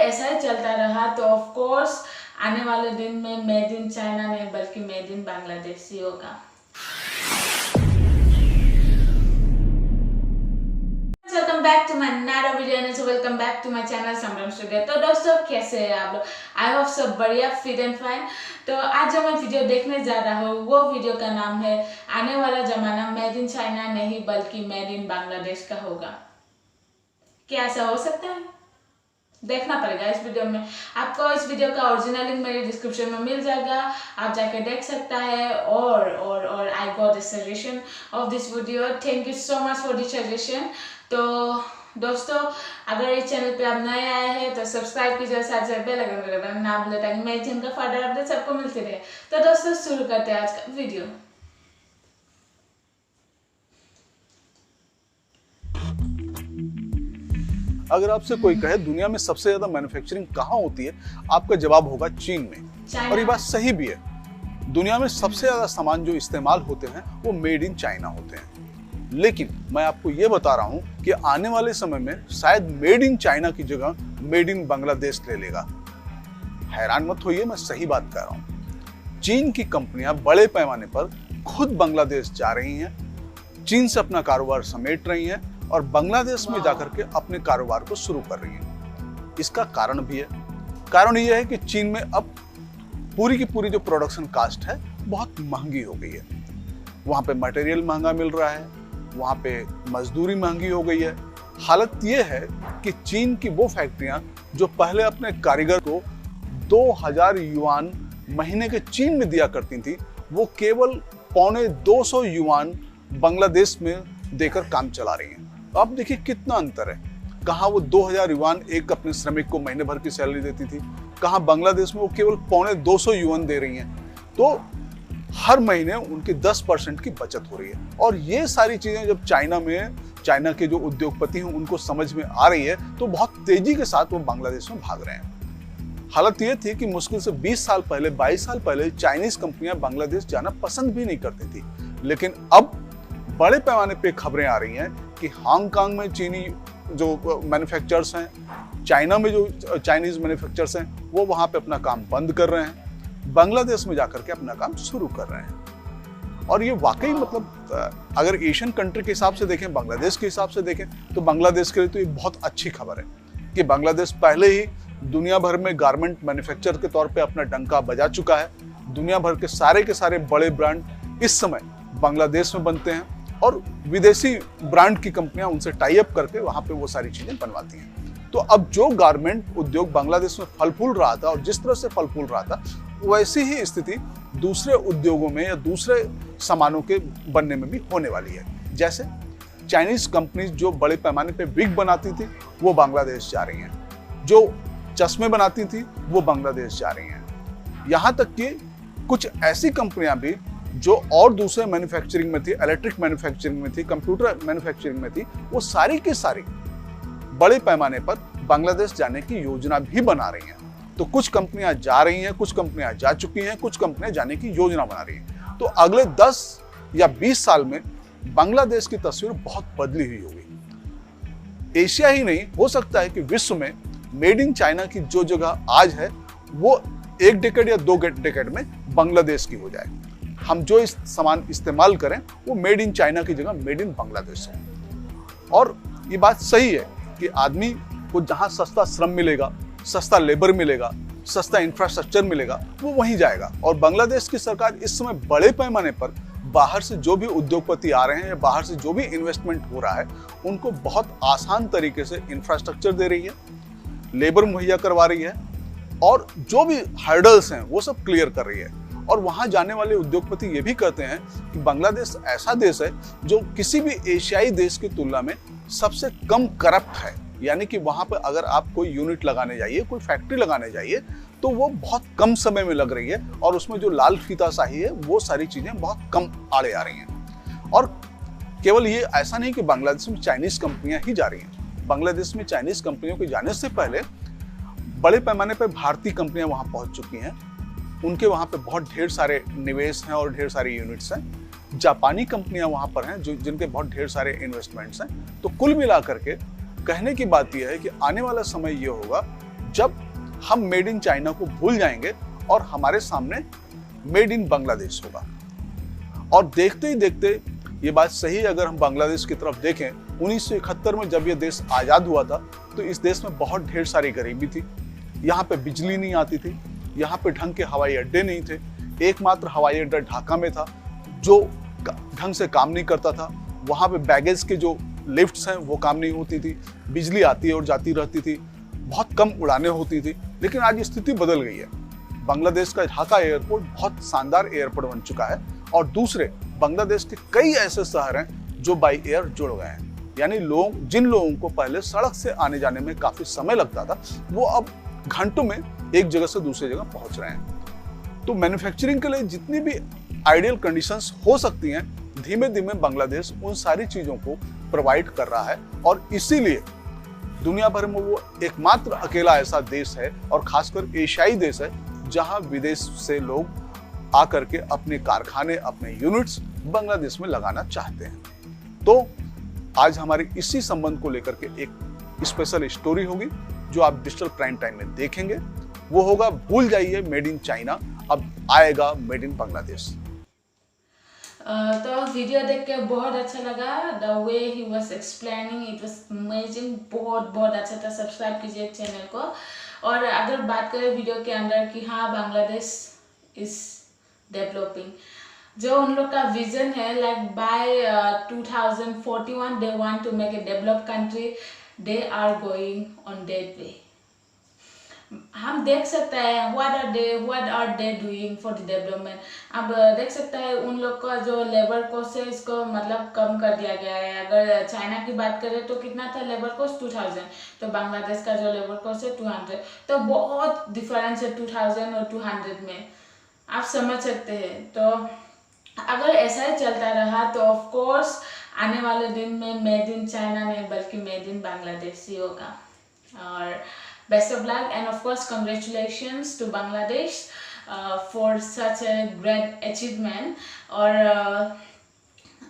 ऐसा ही चलता रहा तो ऑफ कोर्स आने वाले दिन में मेड इन चाइना नहीं बल्कि मेड इन बांग्लादेश ही होगा। वेलकम बैक टू माय नया video and welcome back to my channel Sambhram studio. तो दोस्तों कैसे हैं आप लोग? आई होप सब बढ़िया, फिट एंड फाइन। तो आज जो मैं वीडियो देखने जा रहा हूँ वो वीडियो का नाम है आने वाला जमाना मेड इन चाइना नहीं बल्कि मेड इन बांग्लादेश का होगा। क्या ऐसा हो सकता है? देखना पड़ेगा इस वीडियो में। आपको इस वीडियो का ओरिजिनल लिंक मेरे डिस्क्रिप्शन में मिल जाएगा, आप जाके देख सकता है। और I got the suggestion of this video, thank you so much for the suggestion. तो दोस्तों अगर इस चैनल पे आप नए आए हैं तो सब्सक्राइब कीजिए, साथ साथ बेल आइकन को दबाना ना भूलें ताकि मेरे चैनल का फर्दर अपडेट सबको मिलती रहे। तो दोस्तों शुरू करते हैं आज का वीडियो। अगर आपसे कोई कहे दुनिया में सबसे ज्यादा मैन्युफैक्चरिंग कहाँ होती है, आपका जवाब होगा चीन में। और ये बात सही भी है। दुनिया में सबसे ज्यादा सामान जो इस्तेमाल होते हैं वो मेड इन चाइना होते हैं। लेकिन मैं आपको ये बता रहा हूँ कि आने वाले समय में शायद मेड इन चाइना की जगह मेड इन बांग्लादेश ले लेगा। हैरान मत होइए, मैं सही बात कर रहा हूँ। चीन की कंपनियां बड़े पैमाने पर खुद बांग्लादेश जा रही हैं, चीन से अपना कारोबार समेट रही हैं और बांग्लादेश में जाकर के अपने कारोबार को शुरू कर रही हैं। इसका कारण भी है। कारण यह है कि चीन में अब पूरी की पूरी जो प्रोडक्शन कास्ट है बहुत महंगी हो गई है। वहां पे मटेरियल महंगा मिल रहा है, वहां पे मजदूरी महंगी हो गई है। हालत यह है कि चीन की वो फैक्ट्रियां जो पहले अपने कारीगर को 2000 युआन महीने के चीन में दिया करती थी, वो केवल 250 युआन बांग्लादेश में देकर काम चला रही हैं। तो आप देखिए कितना अंतर है। कहाँ वो 2000 युआन एक अपने श्रमिक को महीने भर की सैलरी देती थी, कहाँ बांग्लादेश में वो केवल 250 युआन दे रही हैं। तो हर महीने उनकी 10% की बचत हो रही है। और ये सारी चीजें जब चाइना के जो उद्योगपति हैं उनको समझ में आ रही है तो बहुत तेजी के साथ वो बांग्लादेश में भाग रहे हैं। हालत ये थी कि मुश्किल से 20 साल पहले 22 साल पहले चाइनीज कंपनियां बांग्लादेश जाना पसंद भी नहीं करती थी। लेकिन अब बड़े पैमाने पे खबरें आ रही हैं कि हांगकांग में चीनी जो मैन्युफैक्चरर्स हैं, चाइना में जो चाइनीज मैन्युफैक्चरर्स हैं, वो वहां पे अपना काम बंद कर रहे हैं, बांग्लादेश में जाकर के अपना काम शुरू कर रहे हैं। और ये वाकई मतलब अगर एशियन कंट्री के हिसाब से देखें, बांग्लादेश के हिसाब से देखें तो बांग्लादेश के लिए तो ये बहुत अच्छी खबर है कि बांग्लादेश पहले ही दुनिया भर में गारमेंट मैन्युफैक्चरर के तौर पे अपना डंका बजा चुका है। दुनिया भर के सारे बड़े ब्रांड इस समय बांग्लादेश में बनते हैं और विदेशी ब्रांड की कंपनियां उनसे टाई अप करके वहां पे वो सारी चीजें बनवाती हैं। तो अब जो गारमेंट उद्योग बांग्लादेश में फल फूल रहा था और जिस तरह से फल फूल रहा था, वैसी ही स्थिति दूसरे उद्योगों में या दूसरे सामानों के बनने में भी होने वाली है। जैसे चाइनीज कंपनीज जो बड़े पैमाने पे विग बनाती थी वो बांग्लादेश जा रही हैं, जो चश्मे बनाती थी वो बांग्लादेश जा रही हैं। यहाँ तक कि कुछ ऐसी कंपनियां भी जो और दूसरे मैन्युफैक्चरिंग में थी, इलेक्ट्रिक मैन्युफैक्चरिंग में थी, कंप्यूटर मैन्युफैक्चरिंग में थी, वो सारी की सारी बड़े पैमाने पर बांग्लादेश जाने की योजना भी बना रही हैं। तो कुछ कंपनियां जा रही हैं, कुछ कंपनियां जा चुकी हैं, कुछ कंपनियां जाने की योजना बना रही हैं। तो अगले 10 या 20 साल में बांग्लादेश की तस्वीर बहुत बदली हुई होगी। एशिया ही नहीं, हो सकता है कि विश्व में मेड इन चाइना की जो जगह आज है वो 1 डेकेड या 2 डेकेड में बांग्लादेश की हो जाए। हम जो इस सामान इस्तेमाल करें वो मेड इन चाइना की जगह मेड इन बांग्लादेश हो। और ये बात सही है कि आदमी को जहां सस्ता श्रम मिलेगा, सस्ता लेबर मिलेगा, सस्ता इंफ्रास्ट्रक्चर मिलेगा, वो वहीं जाएगा। और बांग्लादेश की सरकार इस समय बड़े पैमाने पर बाहर से जो भी उद्योगपति आ रहे हैं या बाहर से जो भी इन्वेस्टमेंट हो रहा है उनको बहुत आसान तरीके से इंफ्रास्ट्रक्चर दे रही है, लेबर मुहैया करवा रही है और जो भी हर्डल्स हैं वो सब क्लियर कर रही है। और वहां जाने वाले उद्योगपति ये भी कहते हैं कि बांग्लादेश ऐसा देश है जो किसी भी एशियाई देश की तुलना में सबसे कम करप्ट है। यानी कि वहां पर अगर आप कोई यूनिट लगाने जाइए, कोई फैक्ट्री लगाने जाइए तो वो बहुत कम समय में लग रही है और उसमें जो लाल फीताशाही है वो सारी चीजें बहुत कम आड़े आ रही हैं। और केवल ये ऐसा नहीं कि बांग्लादेश में चाइनीज कंपनियां ही जा रही हैं। बांग्लादेश में चाइनीज कंपनियों के जाने से पहले बड़े पैमाने पर भारतीय कंपनियां वहां पहुंच चुकी हैं। उनके वहां पे बहुत ढेर सारे निवेश हैं और ढेर सारी यूनिट्स हैं। जापानी कंपनियां वहां पर हैं जो जिनके बहुत ढेर सारे इन्वेस्टमेंट्स हैं। तो कुल मिलाकर के कहने की बात यह है कि आने वाला समय ये होगा जब हम मेड इन चाइना को भूल जाएंगे और हमारे सामने मेड इन बांग्लादेश होगा। और देखते ही देखते ये बात सही, अगर हम बांग्लादेश की तरफ देखें, 1971 में जब ये देश आज़ाद हुआ था तो इस देश में बहुत ढेर सारी गरीबी थी। यहाँ पे बिजली नहीं आती थी, यहाँ पे ढंग के हवाई अड्डे नहीं थे, एकमात्र हवाई अड्डा ढाका में था जो ढंग से काम नहीं करता था। वहाँ पे बैगेज के जो लिफ्ट्स हैं वो काम नहीं होती थी, बिजली आती और जाती रहती थी, बहुत कम उड़ानें होती थी। लेकिन आज स्थिति बदल गई है। बांग्लादेश का ढाका एयरपोर्ट बहुत शानदार एयरपोर्ट बन चुका है और दूसरे बांग्लादेश के कई ऐसे शहर हैं जो बाई एयर जुड़ गए हैं। यानी जिन लोगों को पहले सड़क से आने जाने में काफी समय लगता था, वो अब घंटों में एक जगह से दूसरी जगह पहुंच रहे हैं। तो मैन्युफैक्चरिंग के लिए जितनी भी आइडियल कंडीशंस हो सकती हैं, धीमे धीमे बांग्लादेश उन सारी चीजों को प्रोवाइड कर रहा है और इसीलिए दुनिया भर में वो एकमात्र अकेला ऐसा देश है और खासकर एशियाई देश है जहां विदेश से लोग आकर के अपने कारखाने, अपने यूनिट्स बांग्लादेश में लगाना चाहते हैं। तो आज हमारे इसी संबंध को लेकर के एक स्पेशल स्टोरी होगी जो आप डिजिटल प्राइम टाइम में देखेंगे। वो होगा भूल जाइए मेड इन चाइना, अब आएगा मेड इन बांग्लादेश। तो वीडियो देख के बहुत अच्छा लगा, the way he was explaining, it was amazing, बहुत अच्छा था। सब्सक्राइब कीजिए चैनल को। और अगर बात करें वीडियो के अंदर कि हाँ बांग्लादेश इज डेवलपिंग, जो उन लोग का विजन है, like by 2041 they want to make a develop country, they are going on that way. हम देख सकते हैं what are they doing for the development. अब देख सकते हैं उन लोग का जो लेबर कॉस्ट है इसको मतलब कम कर दिया गया है। अगर चाइना की बात करें तो कितना था लेबर कॉस्ट 2000, तो बांग्लादेश का जो लेबर कॉस्ट है 200, तो बहुत डिफरेंस है 2000 और 200 में, आप समझ सकते हैं। तो अगर ऐसा ही चलता रहा तो ऑफ कोर्स आने वाले दिन में मेड इन चाइना नहीं बल्कि मेड इन बांग्लादेश ही होगा। और best of luck and of course congratulations to Bangladesh for such a great achievement। और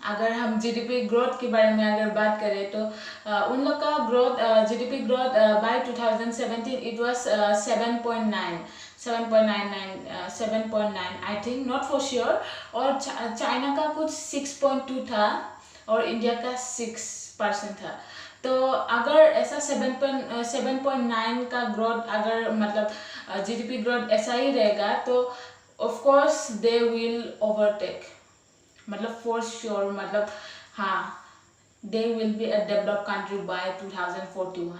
अगर हम जीडीपी ग्रोथ के बारे में अगर बात करें तो उन लोग का growth GDP growth by 2017 it was 7.9 I think, not for sure. और चाइना का कुछ 6.2 था और इंडिया का 6% था। तो अगर ऐसा 7.9 का ग्रोथ, अगर मतलब जीडीपी ग्रोथ ऐसा ही रहेगा तो of course they will overtake, मतलब फॉर श्योर, मतलब हाँ they will be a developed country bye 2041।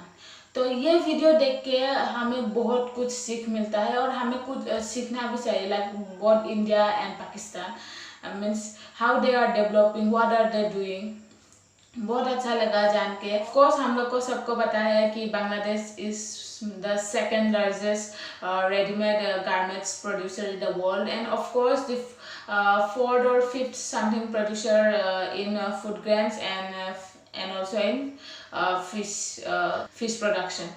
तो ये वीडियो देख के हमें बहुत कुछ सीख मिलता है और हमें कुछ सीखना भी चाहिए, like both India and Pakistan means how they are developing, what are they doing. बहुत अच्छा लगा जान के। ऑफ कोर्स हम लोग को सबको पता है कि Bangladesh is the second largest readymade garments producer in the world and of course the fourth or fifth something producer in food grains and also in fish production.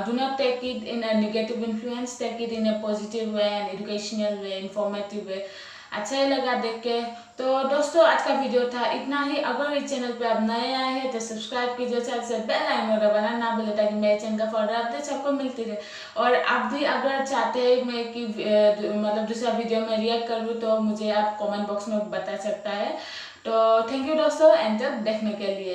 Do not take it in a negative influence, take it in a positive way and educational way, informative way। अच्छा ही लगा देख के। तो दोस्तों आज का video था इतना ही। अगर इस चैनल पे आप नए आए हैं तो सब्सक्राइब कीजिए, साथ से बेल आइकन दबाना ना भूलें ताकि मेरे चैनल का फर्दर अपडेट्स आपको मिलती रहे। और आप भी अगर चाहते हैं मैं कि मतलब दूसरा वीडियो में रिएक्ट करूँ तो मुझे आप कमेंट बॉक्स में बता सकता है। तो थैंक यू दोस्तों एंड देखने के लिए।